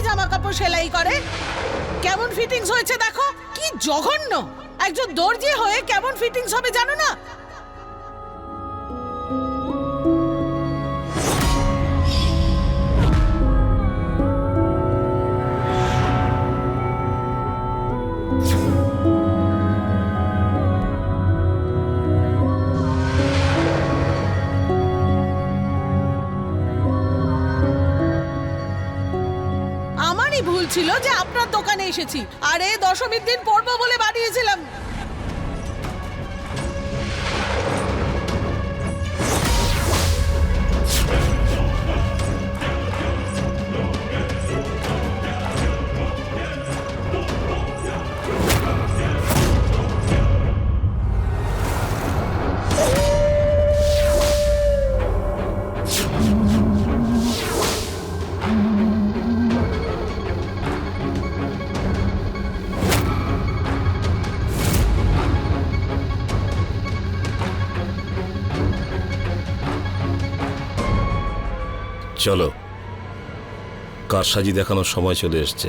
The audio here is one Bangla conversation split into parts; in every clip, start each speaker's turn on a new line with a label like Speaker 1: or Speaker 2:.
Speaker 1: জামা কাপড় সেলাই করে। কেমন ফিটিংস হয়েছে দেখো, কি জঘন্য। একজন দর্জি হয়ে কেমন ফিটিংস হবে জানো না? আমারই ভুল ছিল যে আপনার দোকানে এসেছি, আর এই দশমীর দিন পড়বো বলে বানিয়েছিলাম।
Speaker 2: চলো, কারসাজি দেখানোর সময় চলে এসছে।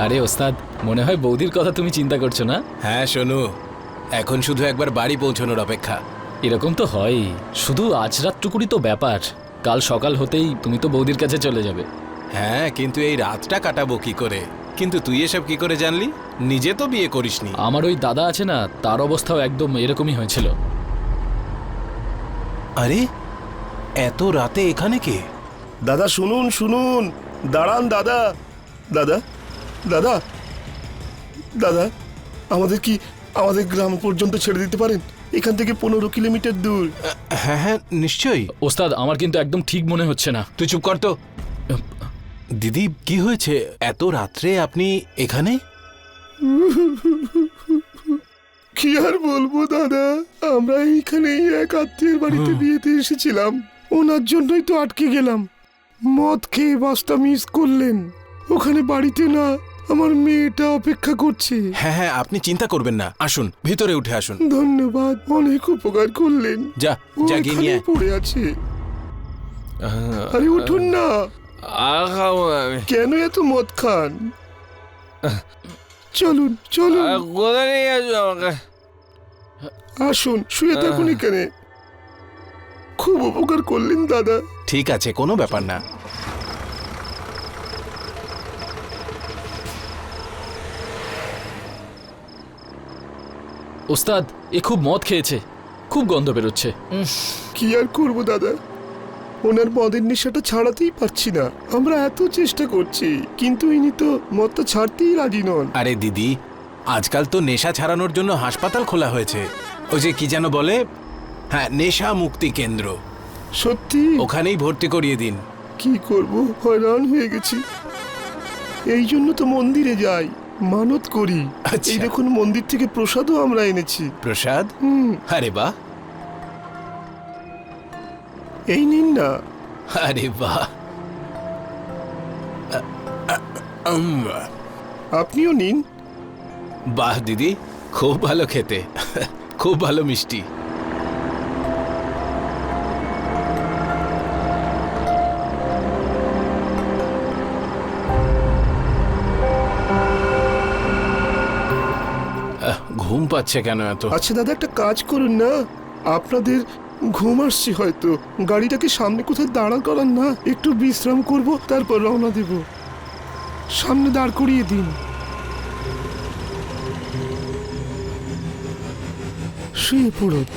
Speaker 3: আরে ওস্তাদ, মনে হয় বৌদির কথা তুমি চিন্তা করছো না?
Speaker 4: হ্যাঁ শোনো, এখন শুধু একবার বাড়ি পৌঁছানোর অপেক্ষা।
Speaker 3: এরকম তো হয়ই, শুধু আজ রাতটুকুরি তো ব্যাপার। কাল সকাল হতেই তুমি তো বৌদির কাছে চলে যাবে।
Speaker 4: হ্যাঁ, কিন্তু এই রাতটা কাটাবো কি করে? কিন্তু তুই এসব কি করে জানলি? নিজে তো বিয়ে করিসনি।
Speaker 3: আমার ওই দাদা আছে না, তার অবস্থাও একদম এরকমই হয়েছিল।
Speaker 4: আরে এত রাতে এখানে কে?
Speaker 5: দাদা শুনুন শুনুন, দাঁড়ান দাদা। দাদা দাদা দাদা, আমাদের কি আমাদের গ্রাম পর্যন্ত ছেড়ে দিতে পারেন? এখান থেকে 15 কিলোমিটার দূর।
Speaker 4: হ্যাঁ হ্যাঁ নিশ্চয়ই।
Speaker 3: ওস্তাদ, আমার কিন্তু একদম ঠিক মনে হচ্ছে না।
Speaker 4: তুই চুপ কর তো। দিদি, কি হয়েছে? এত রাত্রে আপনি এখানে?
Speaker 5: কি আর বলবো দাদা, আমরা এইখানেই এক আত্মীয়ের বাড়িতে বিয়েতে এসেছিলাম, ওনার জন্যই তো আটকে গেলাম। মদ খেয়ে বাসটা মিস করলেন। ওখানে বাড়িতে না, আমার মেয়েটা অপেক্ষা করছে।
Speaker 4: হ্যাঁ হ্যাঁ, আপনি চিন্তা করবেন না, আসুন ভিতরে উঠে আসুন।
Speaker 5: ধন্যবাদ, অনেক উপকার করলেন।
Speaker 4: যা
Speaker 5: ও
Speaker 4: যা গিয়ে নিয়ে
Speaker 5: এখানেই পড়ে আছে। আরে উঠুন না, কেন এত মদ খান? চলুন চলুন, আসুন, শুয়ে থাকুন এখানে। খুব উপকার করলেন দাদা।
Speaker 4: ঠিক আছে, কোনো ব্যাপার না।
Speaker 3: ওস্তাদ, এ খুব মদ খেয়েছে, খুব গন্ধ বেরোচ্ছে।
Speaker 5: কি আর করবো দাদা, ওনার মদের নেশাটা ছাড়াতেই পারছি না। আমরা এত চেষ্টা করছি, কিন্তু ইনি তো মদটা ছাড়তেই রাজি নন।
Speaker 4: আরে দিদি, আজকাল তো নেশা ছাড়ানোর জন্য হাসপাতাল খোলা হয়েছে। ওই যে কি যেন বলে, হ্যাঁ, নেশা মুক্তি কেন্দ্র।
Speaker 5: সত্যি?
Speaker 4: ওখানেই ভর্তি করিয়ে দিন।
Speaker 5: কি করব, হয়রান হয়ে গেছি। এই জন্য তো মন্দিরে যাই, মানত করি।
Speaker 4: আচ্ছা।
Speaker 5: এই দেখুন, মন্দির থেকে প্রসাদও আমরা এনেছি।
Speaker 4: প্রসাদ? আরে বাহ,
Speaker 5: এই নিন না।
Speaker 4: আরে বাহ।
Speaker 5: আপনিও নিন।
Speaker 4: বাহ দিদি, খুব ভালো খেতে, খুব ভালো মিষ্টি। ঘুম পাচ্ছে কেন এত?
Speaker 5: আচ্ছা দাদা, একটা কাজ করুন না, আপনাদের ঘুম আসছে হয়তো, গাড়িটাকে সামনে কোথায় দাঁড়া করান না, একটু বিশ্রাম করব, তারপর রওনা দেব। সামনে দাঁড় করিয়ে দিন। শুয়ে পড়ুন।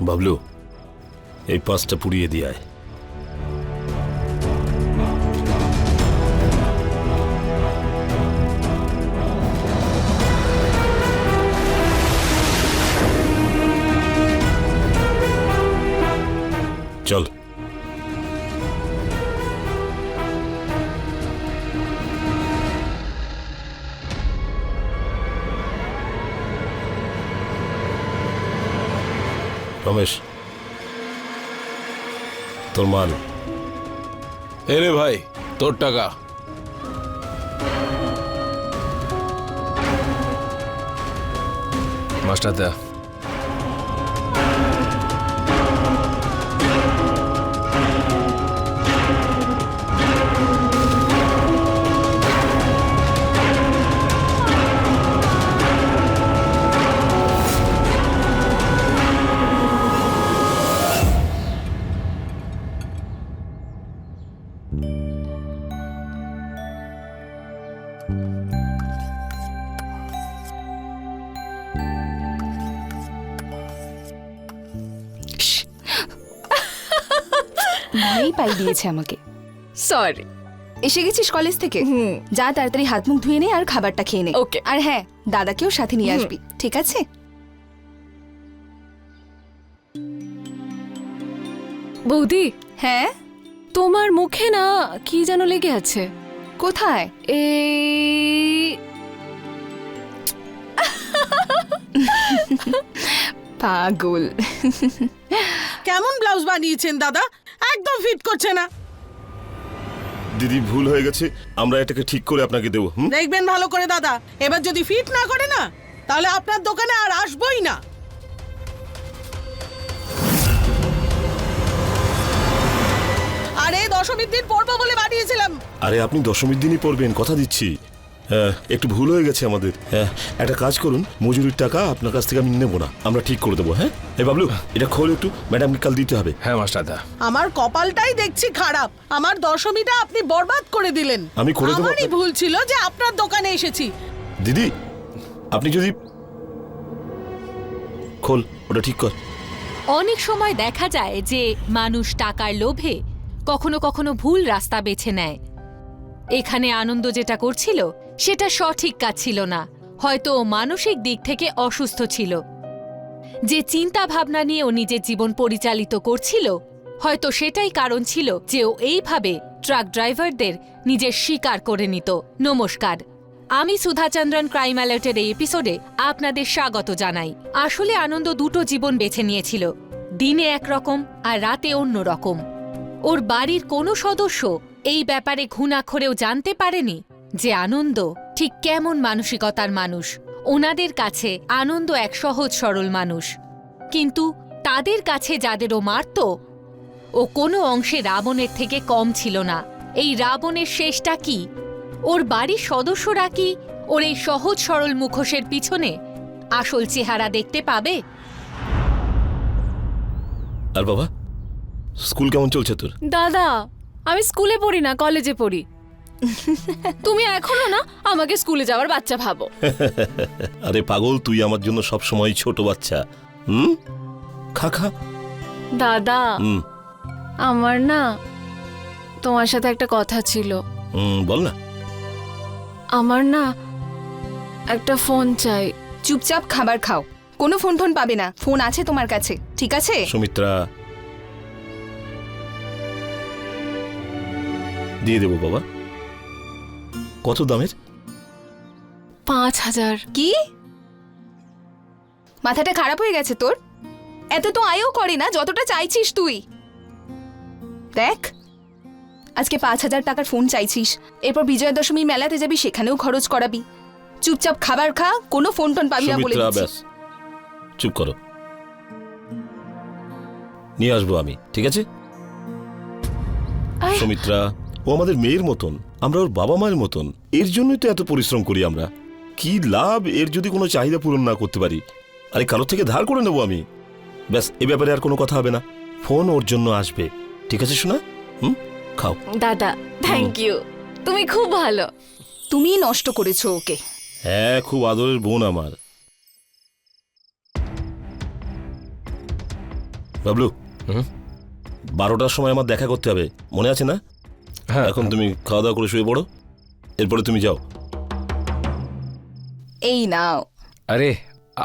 Speaker 2: বাবলু, এই পাঁচটা পুড়িয়ে দিয়ে আয়। চল। রমেশ, তোর মাল।
Speaker 4: এরে ভাই, তোর টাকা।
Speaker 3: মাস্টারদা,
Speaker 6: ভাই পাই দিয়েছে আমাকে।
Speaker 7: সরি।
Speaker 6: এসে গেছিস কলেজ থেকে? যা তাড়াতাড়ি হাত মুখ ধুয়ে নে আর খাবারটা খেয়ে নে।
Speaker 7: Okay.
Speaker 6: আর হ্যাঁ, দাদাকেও সাথে নিয়ে আসবি, ঠিক আছে?
Speaker 7: বৌদি,
Speaker 6: হ্যাঁ,
Speaker 7: তোমার মুখে না কি যেন লেগে আছে।
Speaker 6: কোথায়?
Speaker 7: এই
Speaker 6: পাগল।
Speaker 1: কেমন ব্লাউজ বানিয়েছেন দাদা? একদম ফিট করছে না।
Speaker 2: দিদি, ভুল হয়ে গেছে, আমরা এটাকে ঠিক করে আপনাকে দেবো।
Speaker 1: দেখবেন ভালো করে দাদা, এবার যদি ফিট না করে না তাহলে আপনার দোকানে আর আসবই না। আরে দশমীর দিন পরবো বলে বানিয়েছিলাম।
Speaker 2: আরে আপনি দশমীর দিনই পড়বেন, কথা দিচ্ছি। হ্যাঁ, একটু ভুল হয়ে গেছে আমাদের। হ্যাঁ, একটা কাজ করুন, মজুরির টাকা আপনার কাছ থেকে আমি নেবো না, আমরা ঠিক করে দেবো। হ্যাঁ, এই বাবলু, এটা খোল একটু, ম্যাডামকে কাল দিতে হবে।
Speaker 4: হ্যাঁ মাস্টারদা।
Speaker 1: আমার কপালটাই দেখছি খারাপ, আমার দশমীটা আপনি বরবাদ করে দিলেন।
Speaker 2: আমি করে দেবো।
Speaker 1: আমারই ভুল ছিল যে আপনার দোকানে এসেছি।
Speaker 2: দিদি, আপনি যদি খোল, ওটা ঠিক কর।
Speaker 8: অনেক সময় দেখা যায় যে মানুষ টাকার লোভে কখনো কখনো ভুল রাস্তা বেছে নেয়। এখানে আনন্দ যেটা করছিল সেটা সঠিক কাজ ছিল না, হয়তো ও মানসিক দিক থেকে অসুস্থ ছিল। যে চিন্তা ভাবনা নিয়ে ও নিজের জীবন পরিচালিত করছিল, হয়তো সেটাই কারণ ছিল যে ও এইভাবে ট্রাক ড্রাইভারদের নিজের শিকার করে নিত। নমস্কার, আমি সুধাচন্দ্রন ক্রাইম অ্যালার্টের এই এপিসোডে আপনাদের স্বাগত জানাই। আসলে আনন্দ দুটো জীবন বেছে নিয়েছিল, দিনে একরকম আর রাতে অন্য রকম। ওর বাড়ির কোনো সদস্য এই ব্যাপারে ঘুণাক্ষরেও জানতে পারেনি যে আনন্দ ঠিক কেমন মানসিকতার মানুষ। ওনাদের কাছে আনন্দ এক সহজ সরল মানুষ, কিন্তু তাদের কাছে যাদের ও মারত, ও কোনো অংশে রাবণের থেকে কম ছিল না। এই রাবণের শেষটা কি? ওর বাড়ির সদস্যরা কি ওর এই সহজ সরল মুখোশের পিছনে আসল চেহারা দেখতে পাবে?
Speaker 2: আর বাবা, স্কুল কেমন চলছে তোর?
Speaker 7: দাদা, আমি স্কুলে পড়ি না, কলেজে পড়ি। তুমি এখনো না আমাকে স্কুলে যাওয়ার বাচ্চা ভাবো।
Speaker 2: আরে পাগল, তুই আমার জন্য সব সময় ছোট বাচ্চা। খা খা।
Speaker 7: দাদা,
Speaker 2: হুম
Speaker 7: আমার না তোমার সাথে একটা কথা ছিল।
Speaker 2: বল না।
Speaker 7: আমার না একটা ফোন চাই।
Speaker 6: চুপচাপ খাবার খাও, কোনো ফোন ফোন পাবে না। ফোন আছে তোমার কাছে, ঠিক আছে?
Speaker 2: সুমিত্রা, দিয়ে দেবো বাবা। কত দামের?
Speaker 7: 5000।
Speaker 6: কি? মাথাটা খারাপ হয়ে গেছে তোর? এত তো আয়ও করে না যতটা চাইছিস তুই। দেখ, আজকে 5000 টাকার ফোন চাইছিস, এরপর বিজয়া দশমী মেলাতে যাবি, সেখানেও খরচ করাবি। চুপচাপ খাবার খা, কোনো ফোন টোন পাবি না বলে
Speaker 2: সুমিত্রা,
Speaker 6: দিচ্ছি।
Speaker 2: ব্যাস, চুপ করো। নিয়ে আসবো আমি, ঠিক আছে? সুমিত্রা, ও আমাদের মেয়ের মতন, আমরা ওর বাবা মায়ের মতন। এর জন্যই তো এত পরিশ্রম করি আমরা। কি লাভ এর যদি কোনো চাহিদা পূরণ না করতে পারি? আরে কারো থেকে ধার করে নেবো আমি। ব্যাস, এ ব্যাপারে আর কোনো কথা হবে না। ফোন ওর জন্য আসবে, ঠিক আছে শোনা? খাও।
Speaker 7: দাদা, থ্যাংক ইউ, তুমি খুব ভালো।
Speaker 6: তুমি নষ্ট করেছো ওকে।
Speaker 2: হ্যাঁ, খুব আদরের বোন আমার। বাবলু,
Speaker 9: হুম?
Speaker 2: 12টার সময় আমার দেখা করতে হবে, মনে আছে না?
Speaker 9: হ্যাঁ,
Speaker 2: এখন তুমি খাওয়া দাওয়া করে শুয়ে পড়ো, এরপরে তুমি যাও।
Speaker 6: এই নাও।
Speaker 9: আরে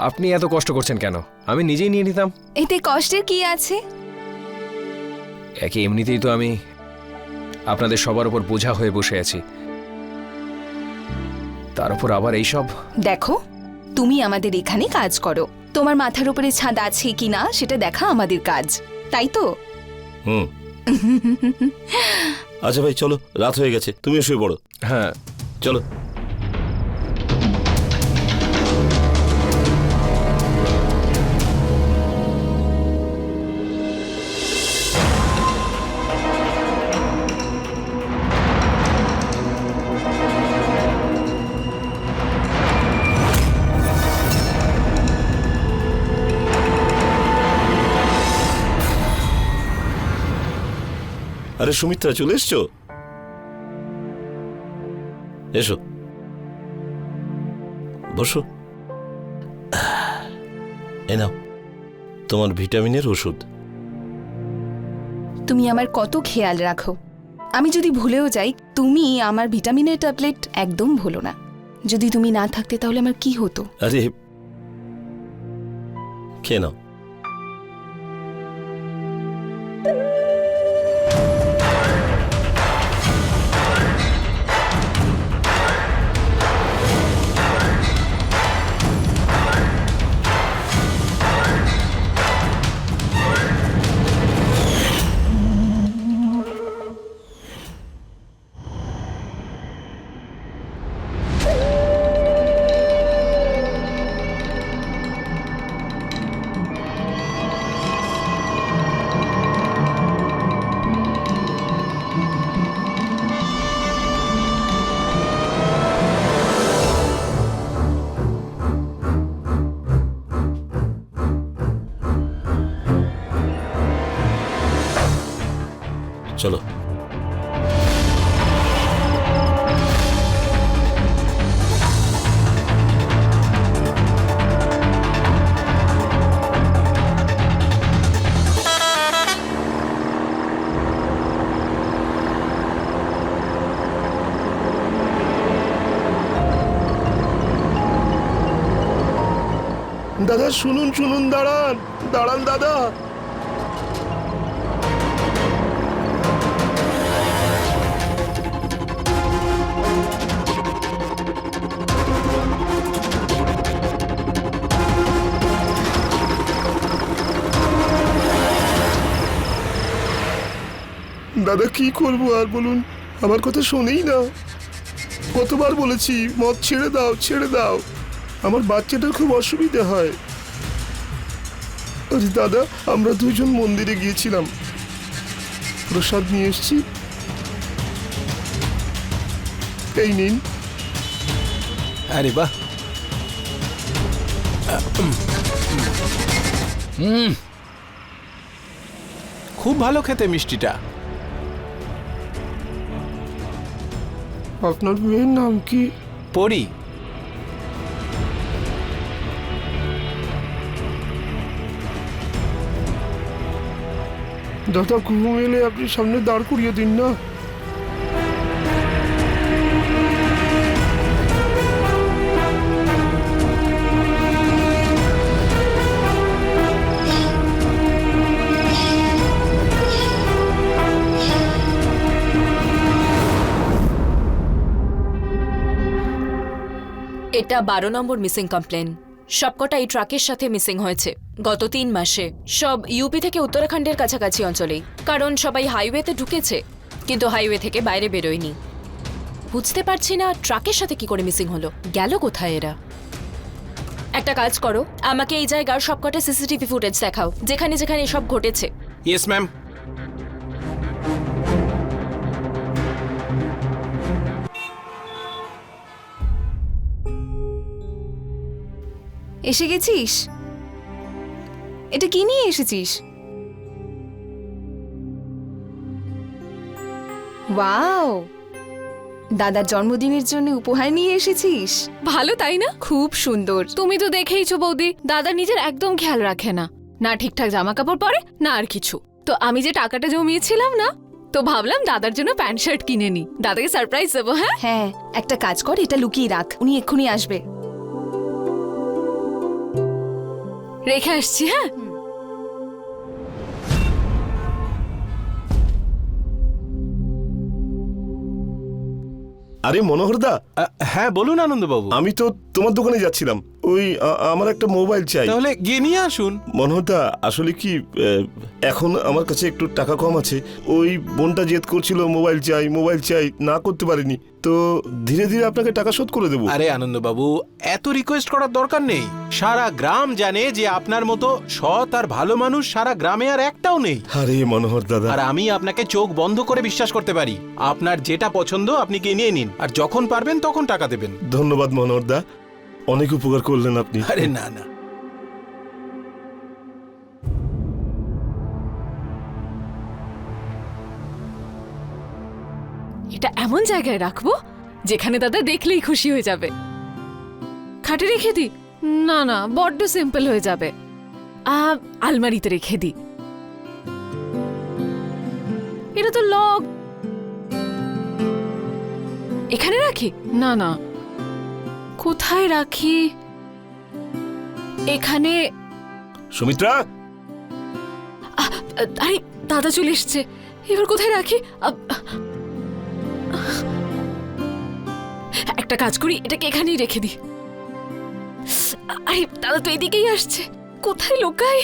Speaker 9: আপনি এত কষ্ট করছেন কেন? আমি নিজেই নিয়ে নিতাম।
Speaker 6: এতে কষ্টের কি আছে?
Speaker 9: একে এমনিতেই তো আমি আপনাদের সবার উপর বোঝা হয়ে বসে আছি, তার উপর আবার এইসব।
Speaker 6: দেখো, তুমি আমাদের এখানে কাজ করো, তোমার মাথার উপরে ছাদ আছে কিনা সেটা দেখা আমাদের কাজ, তাই তো?
Speaker 2: হুম। আচ্ছা ভাই, চলো, রাত হয়ে গেছে, তুমিও শুয়ে পড়ো।
Speaker 9: হ্যাঁ,
Speaker 2: চলো। আরে সুমিত্রা, চলে এসছো? এসো, বসো। এ নাও তোমার ভিটামিনের ওষুধ।
Speaker 6: তুমি আমার কত খেয়াল রাখো। আমি যদি ভুলেও যাই, তুমি আমার ভিটামিনের ট্যাবলেট একদম ভুলো না। যদি তুমি না থাকতে তাহলে আমার কি হতো?
Speaker 2: আরে খেয়ে নাও। চলো।
Speaker 5: দাদা শুনুন শুনুন, দাঁড়ান দাঁড়ান দাদা। দাদা কি করবো আর বলুন, আমার কথা শোনেই না। কতবার বলেছি মদ ছেড়ে দাও ছেড়ে দাও, আমার বাচ্চাটার খুব অসুবিধা হয়। আরে দাদা, আমরা দুজন মন্দিরে গিয়েছিলাম, প্রসাদ নিয়ে এসেছি, এই নিন।
Speaker 4: আরে বাহ, খুব ভালো খেতে মিষ্টিটা।
Speaker 5: আপনার মেয়ের নাম কি?
Speaker 4: পরি।
Speaker 5: দাদা ঘুম এলে আপনি সামনে দাঁড় করিয়ে দিন না।
Speaker 10: এটা 12 নম্বর মিসিং কমপ্লেন। সবকটা এই ট্রাকের সাথে মিসিং হয়েছে গত 3 মাসে। সব ইউপি থেকে উত্তরাখণ্ডের কাছাকাছি অঞ্চলেই, কারণ সবাই হাইওয়েতে ঢুকেছে কিন্তু হাইওয়ে থেকে বাইরে বেরোয়নি। বুঝতে পারছি না ট্রাকের সাথে কি করে মিসিং হলো, গেল কোথায় এরা। একটা কাজ করো, আমাকে এই জায়গার সবকটা সিসিটিভি ফুটেজ দেখাও যেখানে যেখানে এসব ঘটেছে।
Speaker 4: Yes ma'am.
Speaker 6: এসে গেছিস? এটা কি নিয়ে এসেছিস? ওয়াও, দাদার জন্মদিনের জন্য উপহার নিয়ে এসেছিস?
Speaker 7: ভালো তাই না?
Speaker 6: খুব সুন্দর।
Speaker 7: তুমি তো দেখেইছো বৌদি, দাদা নিজের একদম খেয়াল রাখে না। না ঠিকঠাক জামা কাপড় পরে না আর কিছু। তো আমি যে টাকাটা জমিয়েছিলাম না, তো ভাবলাম দাদার জন্য প্যান্ট শার্ট কিনে নি, দাদাকে সারপ্রাইজ দেবো। হ্যাঁ
Speaker 6: হ্যাঁ, একটা কাজ কর, এটা লুকিয়ে রাখ, উনি এক্ষুনি আসবে।
Speaker 7: রেখে আসছি। হ্যাঁ
Speaker 2: আরে মনোহরদা,
Speaker 4: হ্যাঁ বলুন আনন্দবাবু।
Speaker 2: আমি তো তোমার দোকানে যাচ্ছিলাম, ওই আমার একটা মোবাইল চাই।
Speaker 4: তাহলে গিয়ে নিয়ে আসুন।
Speaker 2: মনোহরদা আসলে কি এখন আমার কাছে একটু টাকা কম আছে, ওই বোনটা জেদ করছিল মোবাইল চাই, না করতে পারিনি, তো ধীরে ধীরে আপনাকে টাকা শোধ করে দেবো।
Speaker 4: আরে আনন্দবাবু, এত রিকোয়েস্ট করার দরকার নেই। সারা গ্রাম জানে যে আপনার মতো সৎ আর ভালো মানুষ সারা গ্রামে আর একটাও নেই।
Speaker 2: আরে মনোহর দাদা,
Speaker 4: আর আমি আপনাকে চোখ বন্ধ করে বিশ্বাস করতে পারি। আপনার যেটা পছন্দ আপনি কিনে নিন, আর যখন পারবেন তখন টাকা দেবেন।
Speaker 2: ধন্যবাদ মনোহর দা, অনেক উপকার করলেন আপনি।
Speaker 4: আরে না না,
Speaker 7: এটা এমন জায়গায় রাখবো যেখানে দাদা দেখলেই খুশি হয়ে যাবে। খাটে রেখে দি? না না, বড্ড সিম্পল হয়ে যাবে। আলমারিতে রেখে দি। এটা তো লক। এখানে রাখি? না না, কোথায় রাখি? এখানে।
Speaker 2: সুমিত্রা,
Speaker 7: আরে দাদা চলে এসছে, এবার কোথায় রাখি? একটা কাজ করি, এটাকে এখানেই রেখে দিই। আরে দাদা তো এদিকেই আসছে, কোথায় লোকাই?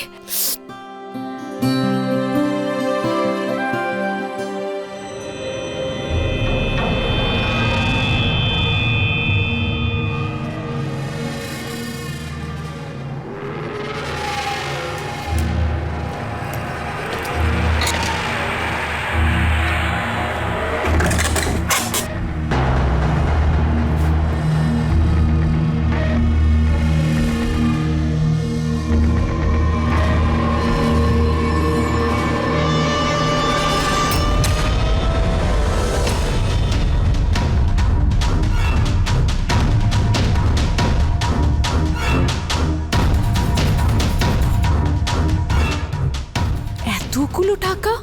Speaker 7: এতগুলো টাকা?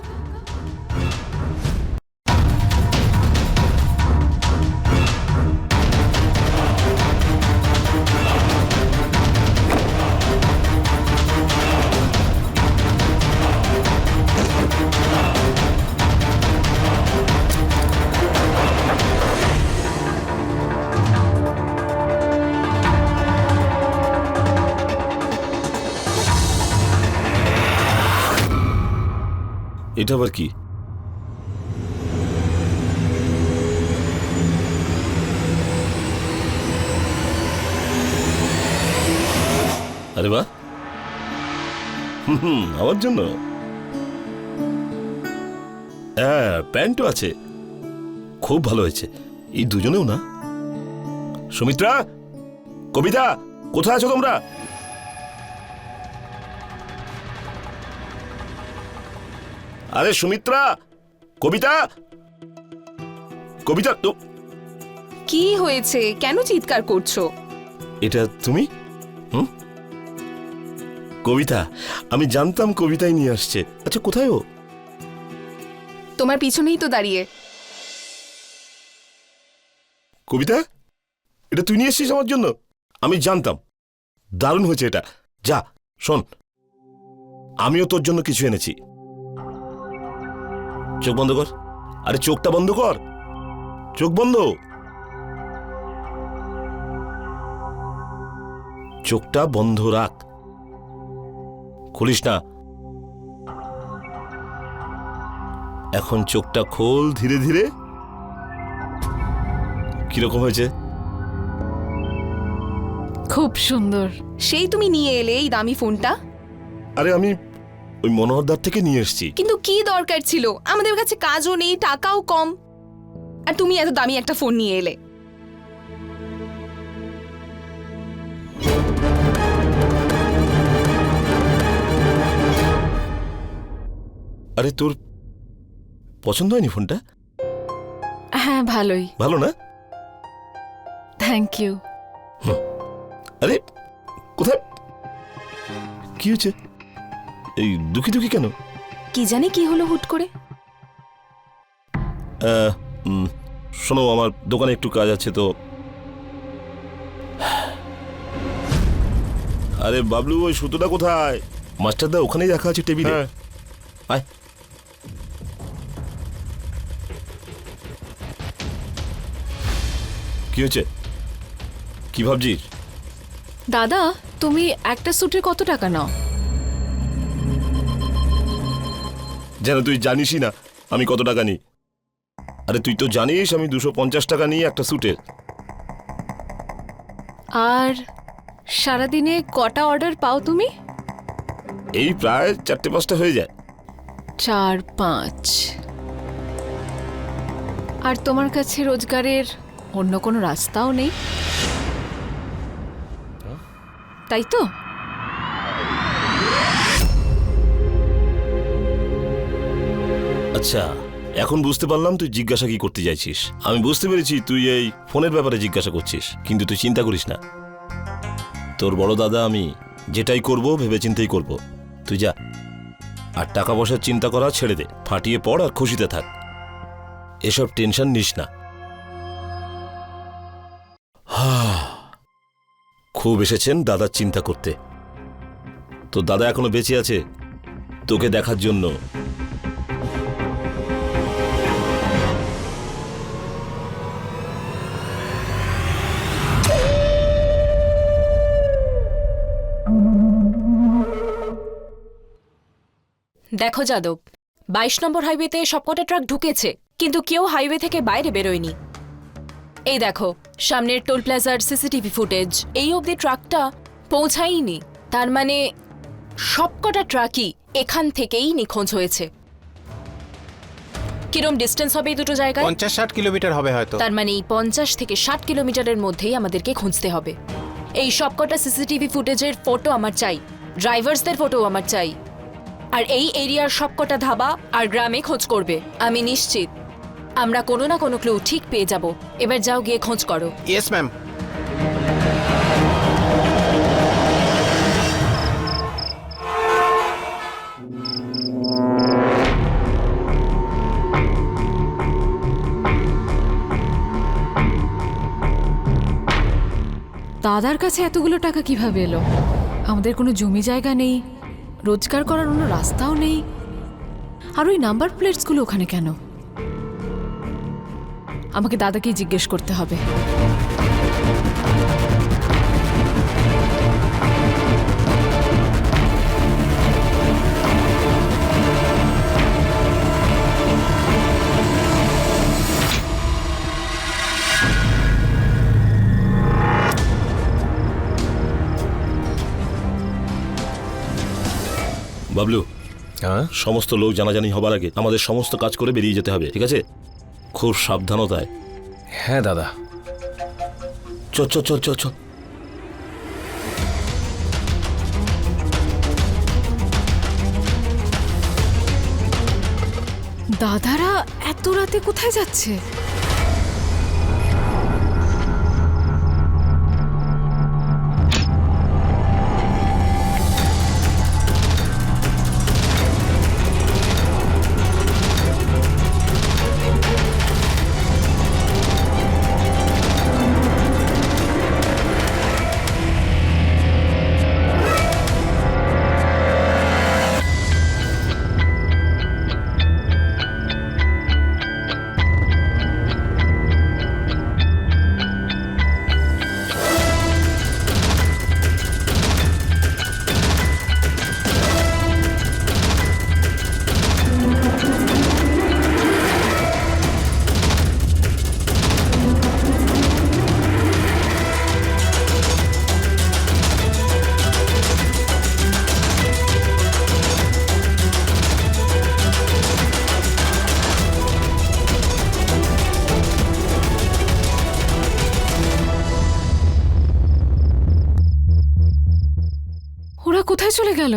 Speaker 2: এটা আবার কি? আরে বাহ, আমার জন্য? হ্যাঁ, প্যান্টও আছে, খুব ভালো হয়েছে। এই দুজনেও না? সুমিত্রা, কবিতা, কোথায় আছো তোমরা? আরে সুমিত্রা, কবিতা, কবিতা তো।
Speaker 6: কি হয়েছে, কেন চিৎকার করছো?
Speaker 2: এটা তুমি? কবিতা, আমি জানতাম কবিতাই নিয়ে আসছে। আচ্ছা, কোথায় ও?
Speaker 6: তোমার পিছনেই তো দাঁড়িয়ে।
Speaker 2: কবিতা, এটা তুই নিয়ে এসছিস আমার জন্য? আমি জানতাম, দারুণ হয়েছে এটা। যা শোন, আমিও তোর জন্য কিছু এনেছি। চোখ বন্ধ কর। আরে চোখটা বন্ধ কর, চোখ বন্ধ। চোখটা বন্ধ রাখ, খুলিস না। এখন চোখটা খোল ধীরে ধীরে। কিরকম হয়েছে?
Speaker 7: খুব সুন্দর।
Speaker 6: সেই তুমি নিয়ে এলে এই দামি ফোনটা?
Speaker 2: আরে আমি ওই মনোহরদার থেকে নিয়ে এসেছি।
Speaker 6: কিন্তু কি দরকার ছিল? আমাদের কাছে কাজও নেই, টাকাও কম, আর তুমি এত দামি একটা ফোন নিয়ে এলে।
Speaker 2: আরে তোর পছন্দ হয়নি ফোনটা?
Speaker 7: হ্যাঁ ভালোই।
Speaker 2: ভালো না?
Speaker 7: Thank you.
Speaker 2: আরে কোথায়, কি হয়েছে? এই দুঃখী দুঃখী কেন?
Speaker 6: কি জানি কি হলো হুট করে।
Speaker 2: শোনো, আমার দোকানে একটু কাজ আছে তো। আরে বাবলু, ওই সুতোটা কোথায়? মাস্টারদা ওখানেই রাখা আছে টেবিলে। আয়। কি হয়েছে? কি ভাবছিস?
Speaker 7: দাদা, তুমি একটা স্যুটের কত টাকা নাও?
Speaker 2: যেন তুই জানিসই না আমি কত টাকা নিই। আরে তুই তো জানিস আমি 250 টাকা নিই একটা স্যুটের।
Speaker 7: আর সারাদিনে কটা অর্ডার পাও তুমি?
Speaker 2: এই প্রায় 4-5টা হয়ে যায়।
Speaker 7: 4-5। আর তোমার কাছে রোজগারের অন্য কোনো রাস্তাও নেই, তাই তো?
Speaker 2: আচ্ছা, এখন বুঝতে পারলাম তুই জিজ্ঞাসা কি করতে চাইছিস। আমি বুঝতে পেরেছি তুই এই ফোনের ব্যাপারে জিজ্ঞাসা করছিস, কিন্তু তুই চিন্তা করিস না। তোর বড় দাদা আমি যেটাই করব ভেবেচিন্তেই করব। তুই যা, আর টাকা পয়সার চিন্তা করা ছেড়ে দে, ফাটিয়ে পড় আর খুশিতে থাক। এসব টেনশন নিস না। খুব এসেছেন দাদার চিন্তা করতে। তো দাদা এখনো বেঁচে আছে তোকে দেখার জন্য।
Speaker 10: দেখো যাদব, 22 নম্বর হাইওয়েতে সবকটা ট্রাক ঢুকেছে, কিন্তু কেউ হাইওয়ে থেকে বাইরে বেরোয়নি। এই দেখো, সামনের টোল প্লাজার সিসিটিভি ফুটেজ, এই অবধি ট্রাকটা পৌঁছায়নি। তার মানে সবকটা ট্রাকই এখান থেকেই নিখোঁজ হয়েছে। কিরম ডিস্টেন্স হবে এই দুটো জায়গায়?
Speaker 4: 50-60 কিলোমিটার হবে হয়তো।
Speaker 10: তার মানে এই 50 থেকে 60 কিলোমিটারের মধ্যেই আমাদেরকে খুঁজতে হবে। এই সবকটা সিসিটিভি ফুটেজের ফটো আমার চাই, ড্রাইভার্সদের ফটো আমার চাই, আর এই এরিয়ার সবকটা ধাবা আর গ্রামে খোঁজ করবে। আমি নিশ্চিত আমরা কোনো না কোনো ক্লু ঠিক পেয়ে যাব। এবার যাও, গিয়ে খোঁজ করো।
Speaker 4: Yes ma'am.
Speaker 7: দাদার কাছে এতগুলো টাকা কিভাবে এলো? আমাদের কোনো জমি জায়গা নেই, রোজগার করার কোনো রাস্তাও নেই, আর ওই নাম্বার প্লেটসগুলো ওখানে কেন? আমাকে দাদাকেই জিজ্ঞেস করতে হবে।
Speaker 2: বাবলু,
Speaker 9: হ্যাঁ,
Speaker 2: সমস্ত লোক জানাজানি হবার আগে আমাদের সমস্ত কাজ করে বেরিয়ে যেতে হবে, ঠিক আছে? খুব সাবধানতায়।
Speaker 9: হ্যাঁ দাদা।
Speaker 2: চল চল চল চল চল।
Speaker 7: দাদারা এত রাতে কোথায় যাচ্ছে? ওরা কোথায় চলে গেল?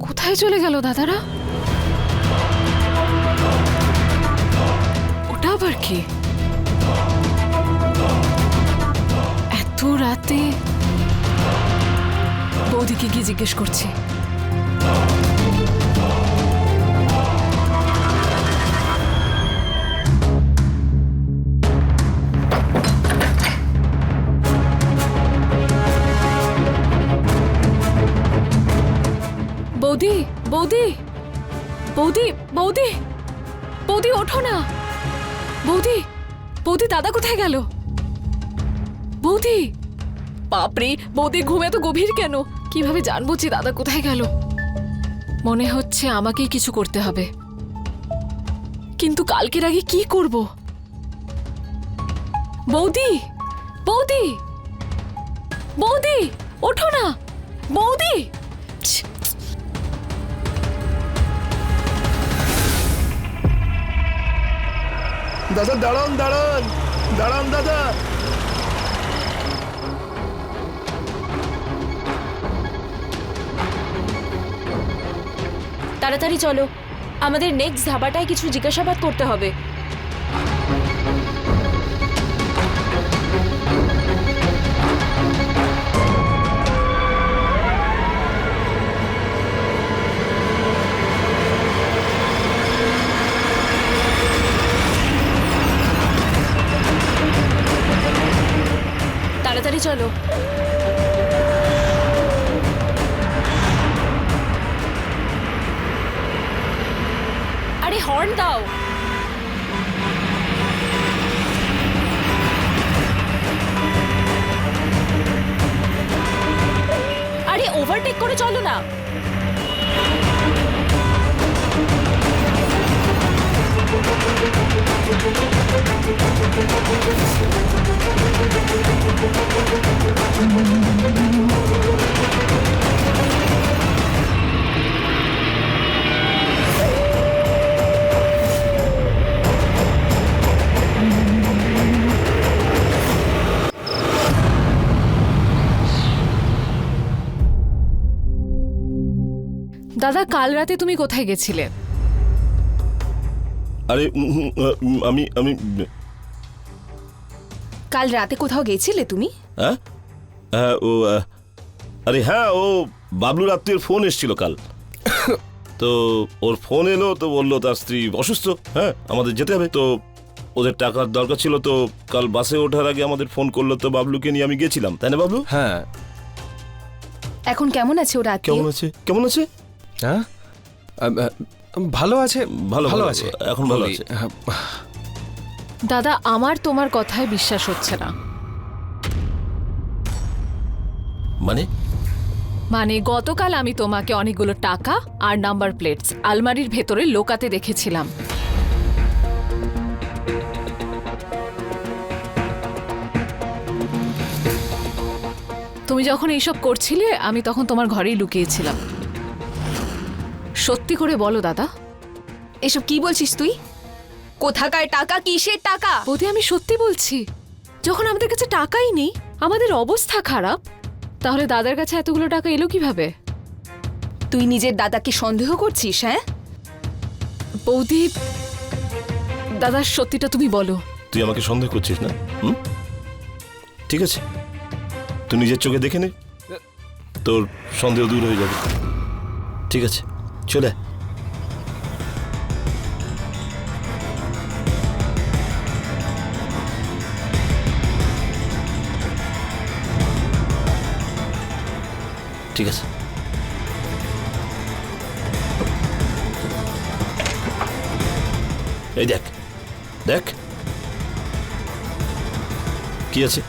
Speaker 7: কোথায় চলে গেল দাদারা? ওটা আবার কি? রাতে বৌদিকে গিয়ে জিজ্ঞেস করছি। বৌদি বৌদি বৌদি বৌদি বৌদি ওঠো না। বৌদি বৌদি দাদা কোথায় গেল? বৌদি, বাপরে বৌদি ঘুমে তো গভীর কেন? কিভাবে জানবো যে দাদা কোথায় গেল? মনে হচ্ছে আমাকেই কিছু করতে হবে, কিন্তু কালকের আগে কি করব? বৌদি বৌদি বৌদি ওঠো না। বৌদি,
Speaker 5: দাদা দাঁড়ান দাঁড়ান দাঁড়ান দাদা।
Speaker 10: তাড়াতাড়ি চলো, আমাদের নেক্সট ধাবাটায় কিছু জিজ্ঞাসাবাদ করতে হবে। তাড়াতাড়ি চলো। আরে হর্ন দাও। আরে ওভারটেক করে চলো না।
Speaker 7: দাদা কাল রাতে তুমি কোথায় গেছিলে?
Speaker 2: আরে আমি আমি
Speaker 6: কাল রাতে কোথাও গেছিলে তুমি?
Speaker 2: হ্যাঁ হ্যাঁ ও আরে হ্যাঁ, ও বাবলুর আত্মীয়ের ফোন এসেছিল কাল। তো ওর ফোন এলো, তো বললো তার স্ত্রী অসুস্থ, হ্যাঁ আমাদের যেতে হবে। তো ওদের টাকার দরকার ছিল, তো কাল বাসে ওঠার আগে আমাদের ফোন করলো, তো বাবলুকে নিয়ে আমি গেছিলাম, তাই না বাবলু?
Speaker 9: হ্যাঁ।
Speaker 6: এখন কেমন আছে ওরা?
Speaker 2: কেমন আছে? কেমন আছে?
Speaker 9: হ্যাঁ ভালো আছে,
Speaker 2: ভালো
Speaker 9: ভালো
Speaker 2: ভালো
Speaker 9: আছে,
Speaker 2: এখন ভালো
Speaker 9: বলি,
Speaker 2: আছে।
Speaker 7: দাদা আমার তোমার কথায় বিশ্বাস হচ্ছে না। মানে গতকাল আমি তোমাকে অনেকগুলো টাকা আর নাম্বার প্লেটস আলমারির ভেতরে লোকাতে দেখেছিলাম। তুমি যখন এইসব করছিলে আমি তখন তোমার ঘরেই লুকিয়েছিলাম। সত্যি করে বলো দাদা।
Speaker 6: এসব কি বলছিস তুই? কোথাকার টাকা? কিসের টাকা?
Speaker 7: বৌদি আমি সত্যি বলছি, যখন আমাদের কাছে টাকাই নেই, আমাদের অবস্থা খারাপ, তাহলে দাদার কাছে এতগুলো টাকা এলো কিভাবে?
Speaker 6: তুই নিজের দাদাকে সন্দেহ করছিস? হ্যাঁ
Speaker 7: বৌদি, দাদার সত্যিটা তুমি বলো।
Speaker 2: তুই আমাকে সন্দেহ করছিস না? ঠিক আছে, তুই নিজের চোখে দেখে নে, তোর সন্দেহ দূর হয়ে যাবে। ঠিক আছে, চলে আয়। ঠিক আছে, এই দেখ দেখ কি আছে।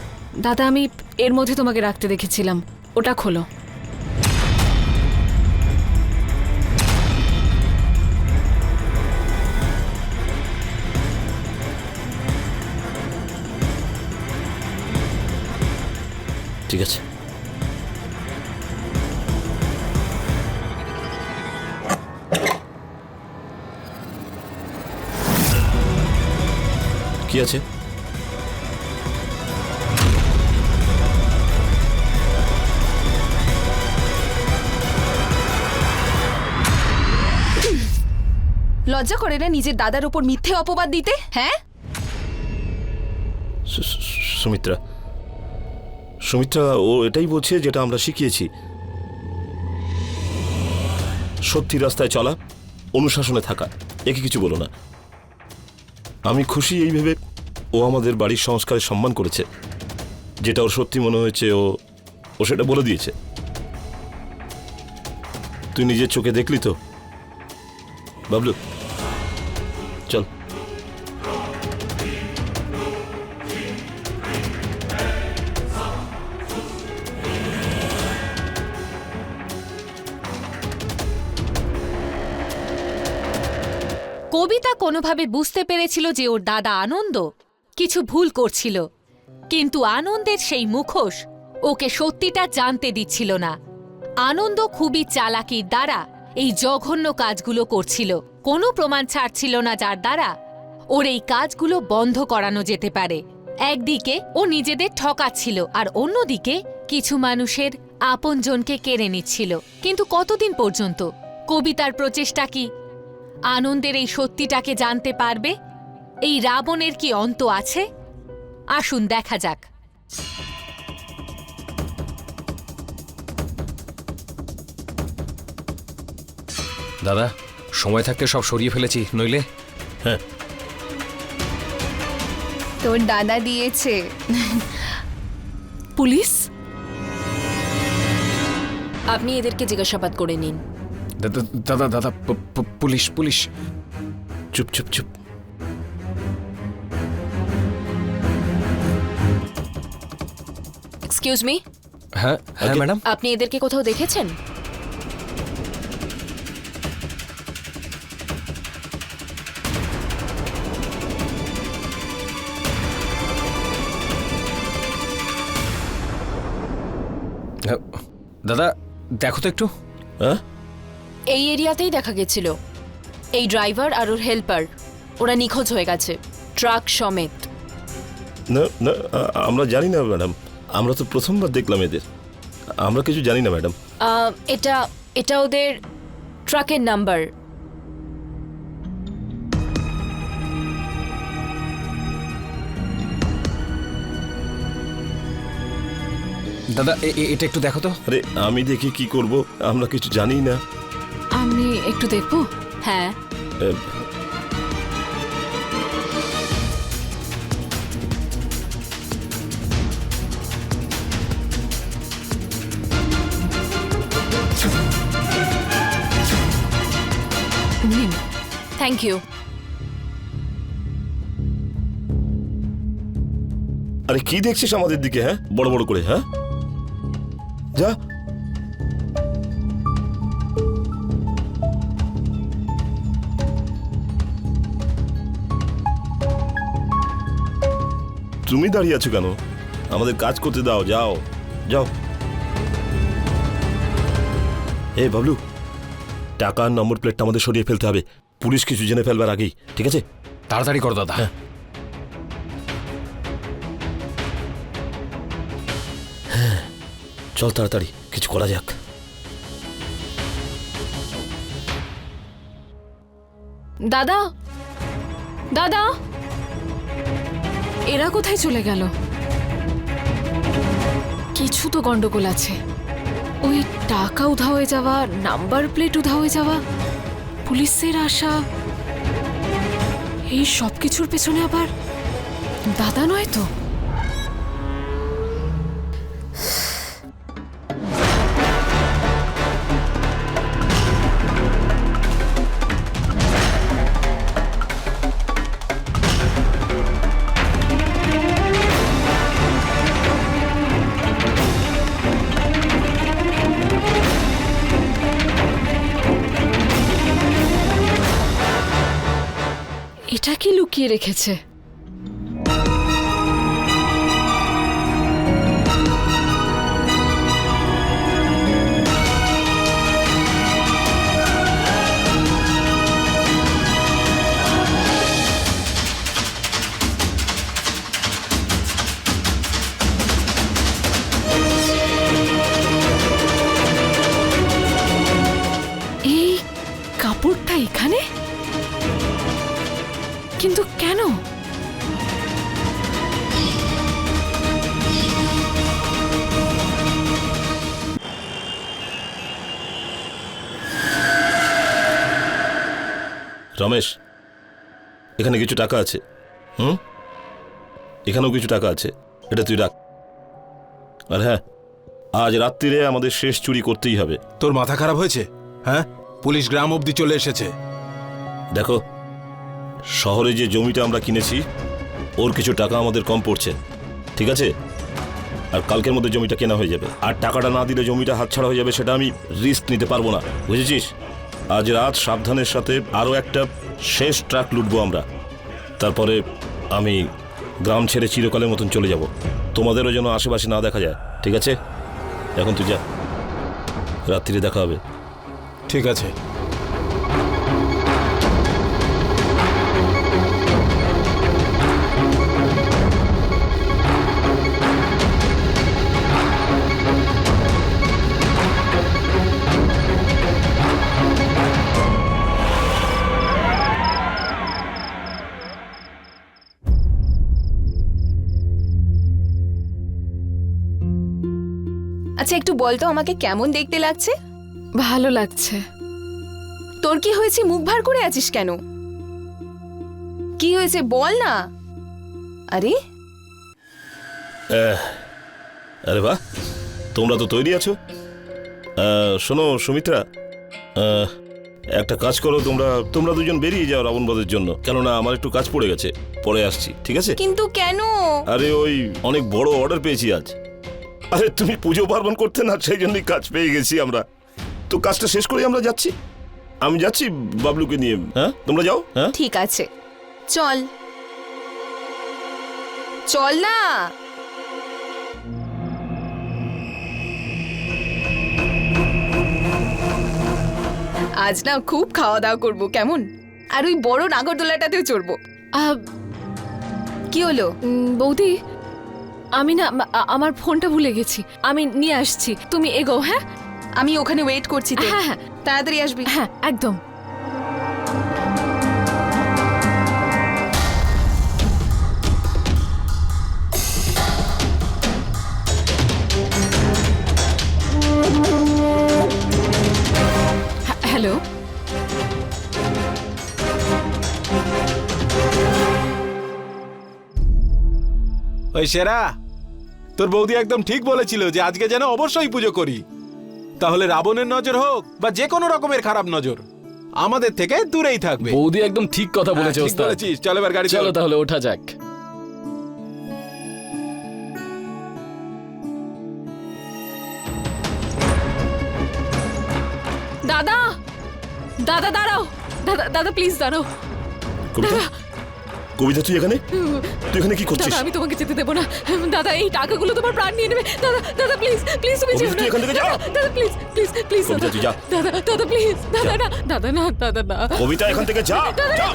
Speaker 7: দাদা আমি এর মধ্যে তোমাকে রাখতে দেখেছিলাম, ওটা খোলো।
Speaker 2: ঠিক আছে, কি আছে?
Speaker 6: লজ্জা করে না নিজের দাদার উপর মিথ্যে অপবাদ দিতে? হ্যাঁ
Speaker 2: সুমিত্রা, সুমিত্রা ও এটাই বলছে যেটা আমরা শিখিয়েছি, সত্যি রাস্তায় চলা, অনুশাসনে থাকা। একে কিছু বলো না। আমি খুশি এই ভেবে ও আমাদের বাড়ির সংস্কারের সম্মান করেছে। যেটা ওর সত্যি মনে হয়েছে ও সেটা বলে দিয়েছে। তুই নিজের চোখে দেখলি তো বাবলু? চল।
Speaker 8: কবিতা কোনোভাবে বুঝতে পেরেছিল যে ওর দাদা আনন্দ কিছু ভুল করছিল, কিন্তু আনন্দের সেই মুখোশ ওকে সত্যিটা জানতে দিচ্ছিল না। আনন্দ খুবই চালাকির দ্বারা এই জঘন্য কাজগুলো করছিল, কোনো প্রমাণ ছাড়ছিল না যার দ্বারা ওর এই কাজগুলো বন্ধ করানো যেতে পারে। একদিকে ও নিজেদের ঠকাচ্ছিল আর অন্যদিকে কিছু মানুষের আপনজনকে কেড়ে নিচ্ছিল। কিন্তু কতদিন পর্যন্ত? কবিতার প্রচেষ্টা কি আনন্দের এই সত্যিটাকে জানতে পারবে? এই রাবণের কি অন্ত আছে? আসুন দেখা যাক।
Speaker 9: দাদা, সময় থাকতে সব সরিয়ে ফেলেছি, নইলে
Speaker 2: হ্যাঁ,
Speaker 6: তোর দাদা দিয়েছে।
Speaker 7: পুলিশ?
Speaker 10: আপনি এদেরকে জিজ্ঞাসাবাদ করে নিন।
Speaker 9: দাদা দাদা দাদা পুলিশ পুলিশ।
Speaker 2: চুপ চুপ চুপ।
Speaker 10: এক্সকিউজ মি,
Speaker 9: হ্যাঁ হ্যাঁ
Speaker 2: Okay.
Speaker 9: ম্যাডাম।
Speaker 10: আপনি এদেরকে কোথাও দেখেছেন?
Speaker 9: দাদা দেখো তো একটু।
Speaker 2: হ্যাঁ,
Speaker 10: এই এরিয়াতেই দেখা গেছিল। এই ড্রাইভার আর ওর হেল্পার ওরা নিখোঁজ হয়ে গেছে, ট্রাক সমেত।
Speaker 2: না না, আমরা জানি না ম্যাডাম। আমরা তো প্রথমবার দেখলাম এদের। আমরা কিছু জানি না ম্যাডাম।
Speaker 10: এটা এটা ওদের ট্রাকের নাম্বার।
Speaker 9: দাদা এটা একটু দেখো তো।
Speaker 2: আরে আমি দেখে কি করব? আমরা কিছু জানি না।
Speaker 7: আমি একটু দেখবো?
Speaker 10: হ্যাঁ,
Speaker 2: এ,
Speaker 7: নিন।
Speaker 10: Thank you.
Speaker 2: আরে কি দেখছিস আমাদের দিকে? হ্যাঁ, বড় বড় করে। হ্যাঁ, যা। তুমি দাঁড়িয়ে আছো কেন? আমাদের কাজ করতে দাও, যাও যাও। এই বাবলু, টাকার নম্বর প্লেটটা আমাদের সরিয়ে ফেলতে হবে, পুলিশ কিছু জেনে ফেলবার আগেই। ঠিক আছে?
Speaker 9: তাড়াতাড়ি করো দাদা।
Speaker 2: হ্যাঁ, চল তাড়াতাড়ি কিছু করা যাক।
Speaker 7: দাদা, দাদা, এরা কোথায় চলে গেল? কিছু তো গন্ডগোল আছে। ওই টাকা উধাও হয়ে যাওয়া, নাম্বার প্লেট উধাও হয়ে যাওয়া, পুলিশের আসা, এই সব কিছুর পেছনে আবার দাদা নয় তো? এটা কি লুকিয়ে রেখেছে? এই কাপড়টা এখানে? কিন্তু কেন?
Speaker 2: রমেশ, এখানে কিছু টাকা আছে। এখানেও কিছু টাকা আছে, এটা তুই রাখ। আর হ্যাঁ, আজ রাত্রিরে আমাদের শেষ চুরি করতেই হবে।
Speaker 4: তোর মাথা খারাপ হয়েছে? হ্যাঁ, পুলিশ গ্রাম অবধি চলে এসেছে।
Speaker 2: দেখো, শহরে যে জমিটা আমরা কিনেছি ওর কিছু টাকা আমাদের কম পড়ছে, ঠিক আছে? আর কালকের মধ্যে জমিটা কেনা হয়ে যাবে। আর টাকাটা না দিলে জমিটা হাতছাড়া হয়ে যাবে, সেটা আমি রিস্ক নিতে পারবো না, বুঝেছিস? আজ রাত সাবধানের সাথে আরও একটা শেষ ট্রাক লুটবো আমরা। তারপরে আমি গ্রাম ছেড়ে চিরকালের মতন চলে যাব। তোমাদেরও যেন আশেপাশে না দেখা যায়, ঠিক আছে? এখন তুই যা, রাত্রিরে দেখা হবে।
Speaker 4: ঠিক আছে।
Speaker 6: আচ্ছা একটু বল তো আমাকে কেমন দেখতে লাগছে?
Speaker 7: ভালো লাগছে।
Speaker 6: তোর কি হয়েছে, মুখ ভার করে আছিস কেন? কি হয়েছে বল না। আরে
Speaker 2: আরে বাহ, তোমরা তো তৈরি আছো। শোনো সুমিত্রা, একটা কাজ করো, তোমরা দুজন বেরিয়ে যাও রাবণবধের জন্য, কেননা আমার একটু কাজ পড়ে গেছে, পরে আসছি, ঠিক আছে?
Speaker 6: কিন্তু কেন?
Speaker 2: আরে ওই অনেক বড় অর্ডার পেয়েছি আজ। আরে তুমি পুজো পার্বণ করতে না, সেই জন্যই কাজ পেয়ে গেছি আমরা। তো কাজটা শেষ করে আমরা যাচ্ছি। আমি যাচ্ছি বাবলুকে নিয়ে। হ্যাঁ, তোমরা যাও। হ্যাঁ
Speaker 6: ঠিক আছে, চল চল না। আজ না খুব খাওয়া দাওয়া করবো, কেমন? আর ওই বড় নাগরদোলাটাতেও চড়বো। কি হলো?
Speaker 7: বৌদি, আমি না আমার ফোনটা ভুলে গেছি, আমি নিয়ে আসছি, তুমি এগো। হ্যাঁ,
Speaker 6: আমি ওখানে ওয়েট করছি।
Speaker 7: হ্যাঁ হ্যাঁ,
Speaker 6: তাড়াতাড়ি আসবি।
Speaker 7: হ্যাঁ একদম। হ্যালো,
Speaker 4: ওই সেরা, তোর বৌদি একদম ঠিক বলেছিল যে আজকে যেন অবশ্যই পুজো করি। তাহলে রাবণের নজর হোক বা যে কোনো রকমের খারাপ নজর আমাদের থেকে দূরেই থাকবে।
Speaker 3: বৌদি একদম ঠিক কথা বলেছে
Speaker 4: ঠিক
Speaker 3: ওস্তাদ।
Speaker 4: বলেছিস। চল এবার গাড়ি
Speaker 3: চলো
Speaker 4: চলো।
Speaker 3: তাহলে ওঠা যাক।
Speaker 7: দাদা দাদা দাঁড়াও, দাদা দাদা প্লিজ দাঁড়াও।
Speaker 2: কবিতা, কবিতা তুই এখানে কি করছিস?
Speaker 7: দাদা আমি তোমাকে যেতে দেবো না। দাদা এই টাকাগুলো তোমার প্রাণ নিয়ে নেবে। দাদা দাদা প্লিজ প্লিজ তুমি যেও
Speaker 2: কবিতা,
Speaker 7: না।
Speaker 2: তুই এখান থেকে যা।
Speaker 7: দাদা প্লিজ প্লিজ প্লিজ
Speaker 2: কবিতা, তুই যা।
Speaker 7: দাদা দাদা প্লিজ, দাদা না, দাদা না, দাদা না।
Speaker 2: কবিতা, এখান থেকে যা, যা।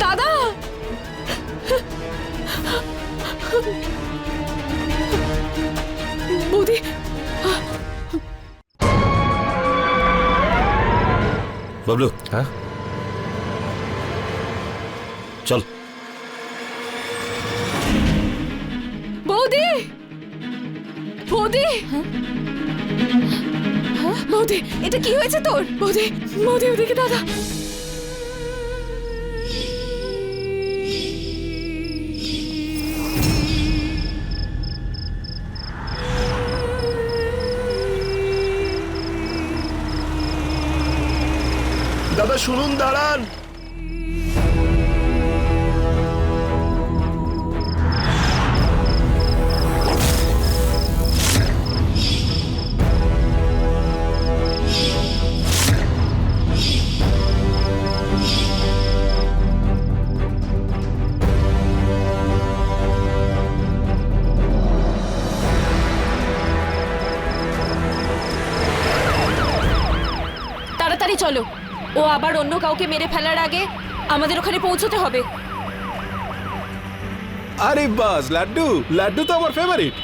Speaker 7: দাদা বৌদি,
Speaker 2: বাবলু,
Speaker 9: হ্যাঁ,
Speaker 2: চল।
Speaker 7: বৌদি, বৌদি, বৌদি,
Speaker 6: এটা কি হয়েছে তোর?
Speaker 7: বৌদি, বৌদি ওদিকে দাদা।
Speaker 2: দাদা শুনুন, দাঁড়ান।
Speaker 10: তাড়াতাড়ি চলো, ও আবার অন্য কাউকে মেরে ফেলার আগে আমাদের ওখানে পৌঁছতে হবে।
Speaker 4: আরে বাস, লাড্ডু, লাড্ডু তো আমার ফেভারিট।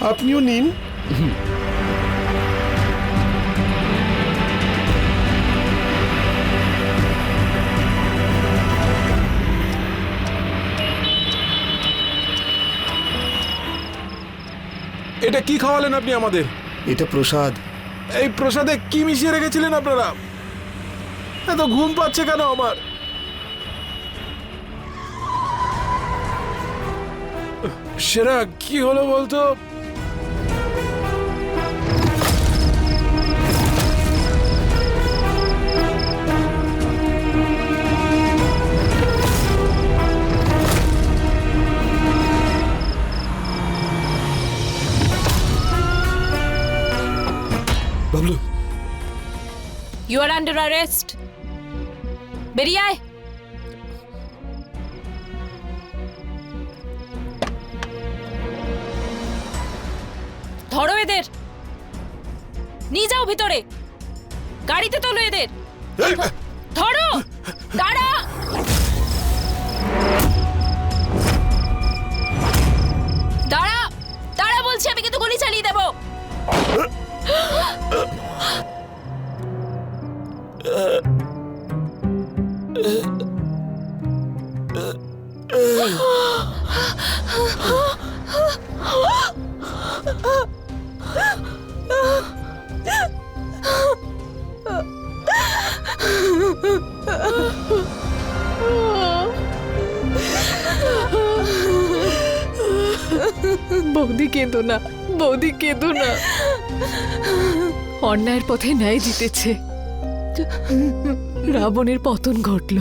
Speaker 5: আপনিও নিন।
Speaker 4: এটা কি খাওয়ালেন আপনি আমাদের?
Speaker 5: এটা প্রসাদ।
Speaker 4: এই প্রসাদে কি মিশিয়ে রেখেছিলেন আপনারা? এত ঘুম পাচ্ছে কেন আমার? সেরা কি হলো বলতো?
Speaker 5: Bablu,
Speaker 10: you are under arrest. বেরিয়ে আয়। ধরো এদের, নিয়ে যাও ভিতরে, গাড়িতে তোলো এদের। ধরো, দাঁড়া। দাঁড়া, দাঁড়া বলছি, আমি কিন্তু গুলি চালিয়ে দেবো।
Speaker 7: বৌদি কেঁদো না, বৌদি কেঁদো না। অন্যায়ের পথে ন্যায় জিতেছে, রাবণের পতন ঘটল।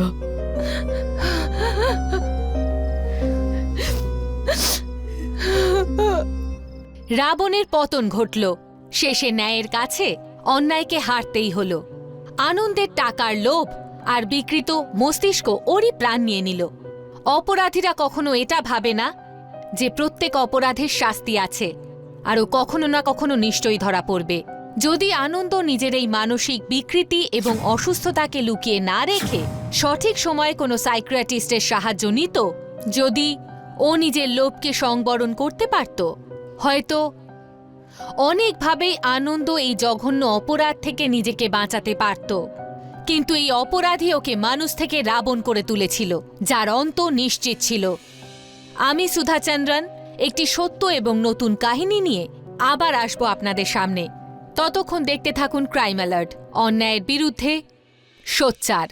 Speaker 8: রাবণের পতন ঘটল, শেষে ন্যায়ের কাছে অন্যায়কে হারতেই হলো। আনন্দের টাকার লোভ আর বিকৃত মস্তিষ্ক ওরই প্রাণ নিয়ে নিল। অপরাধীরা কখনো এটা ভাবে না যে প্রত্যেক অপরাধের শাস্তি আছে, আর ও কখনো না কখনো নিশ্চয়ই ধরা পড়বে। যদি আনন্দ নিজের এই মানসিক বিকৃতি এবং অসুস্থতাকে লুকিয়ে না রেখে সঠিক সময়ে কোনো সাইকিয়াট্রিস্টের সাহায্য নিত, যদি ও নিজের লোভকে সংবরণ করতে পারত, হয়তো অনেকভাবেই আনন্দ এই জঘন্য অপরাধ থেকে নিজেকে বাঁচাতে পারত। কিন্তু এই অপরাধী ওকে মানুষ থেকে রাবণ করে তুলেছিল, যার অন্ত নিশ্চিত ছিল। আমি সুধা চন্দ্রন একটি সত্য এবং নতুন কাহিনী নিয়ে আবার আসবো আপনাদের সামনে। ততক্ষণ দেখতে থাকুন ক্রাইম অ্যালার্ট, অন্যায়ের বিরুদ্ধে সোচ্চার।